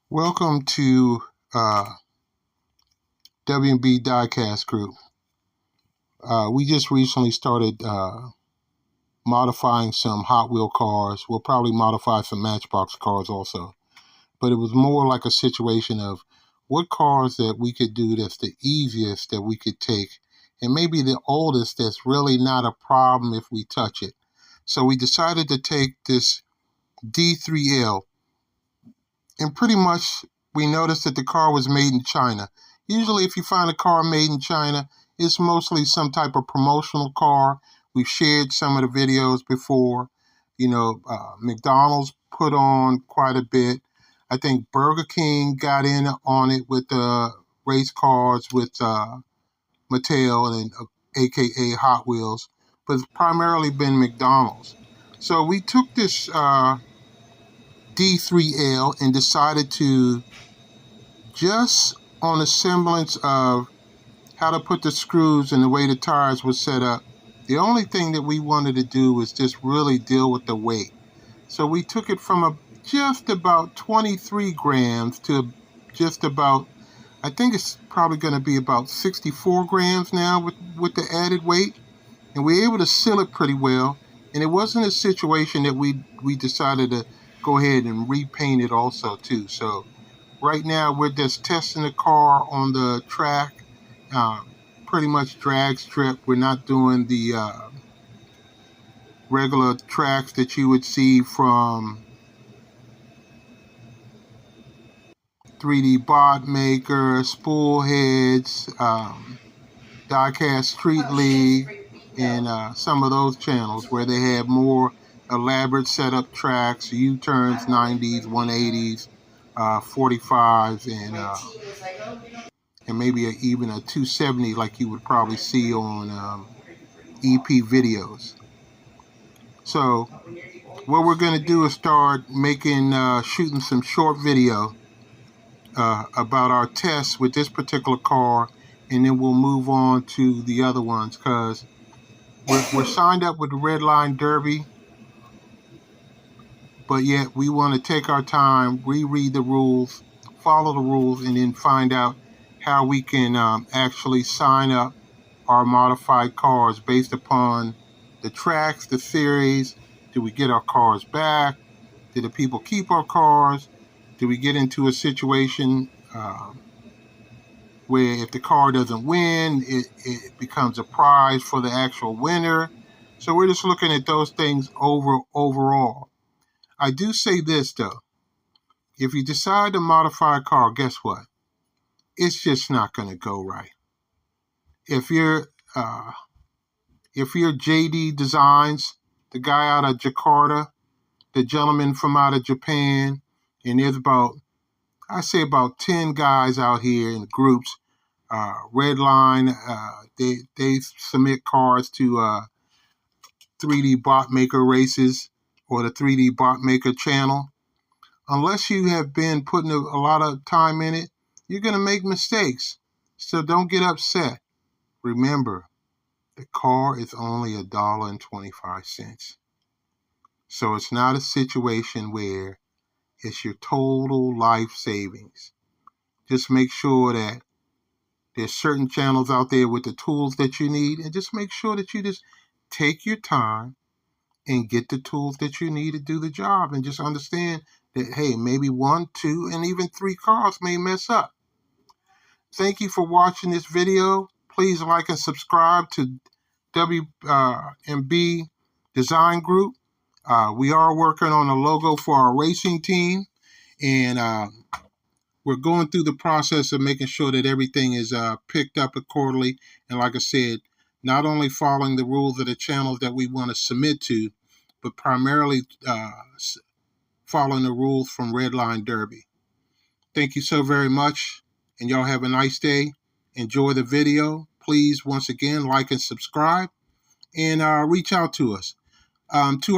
Welcome to W&B Diecast Group. We just recently started modifying some Hot Wheel cars. We'll probably modify some Matchbox cars also. But it was more like a situation of what cars that we could do that's the easiest that we could take, and maybe the oldest that's really not a problem if we touch it. So we decided to take this D3L, and pretty much we noticed that the car was made in China. Usually if you find a car made in China, it's mostly some type of promotional car. We've shared some of the videos before. McDonald's put on quite a bit. I think Burger King got in on it with race cars with Mattel and AKA Hot Wheels, but it's primarily been McDonald's. So we took this D3L and decided to, just on a semblance of how to put the screws and the way the tires were set up, the only thing that we wanted to do was just really deal with the weight. So we took it from just about 23 grams to just about, I think it's probably going to be about 64 grams now with the added weight. And we were able to seal it pretty well. And it wasn't a situation that we decided to go ahead and repaint it also too. So right now we're just testing the car on the track, pretty much drag strip. We're not doing the regular tracks that you would see from 3D Bot Maker, Spool Heads, Diecast Street League, and some of those channels where they have more elaborate setup tracks, U-turns, 90s, 180s, 45s, and maybe even a 270 like you would probably see on EP videos. So what we're going to do is start shooting some short video about our tests with this particular car, and then we'll move on to the other ones, because we're signed up with the Red Line Derby, but yet we want to take our time, reread the rules, follow the rules, and then find out how we can actually sign up our modified cars based upon the tracks, the series. Do we get our cars back? Do the people keep our cars? Do we get into a situation where if the car doesn't win, it becomes a prize for the actual winner? So we're just looking at those things overall. I do say this though, if you decide to modify a car, guess what? It's just not going to go right. If you're JD Designs, the guy out of Jakarta, the gentleman from out of Japan, and there's about 10 guys out here in groups, Red Line, they submit cars to 3D Bot Maker races or the 3D Bot Maker channel. Unless you have been putting a lot of time in it, you're going to make mistakes. So don't get upset. Remember, the car is only $1.25. So it's not a situation where it's your total life savings. Just make sure that there's certain channels out there with the tools that you need, and just make sure that you just take your time and get the tools that you need to do the job, and just understand that, hey, maybe 1, 2, and even 3 cars may mess up. Thank you for watching this video. Please like and subscribe to W&B Design Group. We are working on a logo for our racing team, and we're going through the process of making sure that everything is picked up accordingly. And like I said, not only following the rules of the channels that we want to submit to, but primarily following the rules from Red Line Derby. Thank you so very much, and y'all have a nice day. Enjoy the video. Please, once again, like and subscribe, and reach out to us. To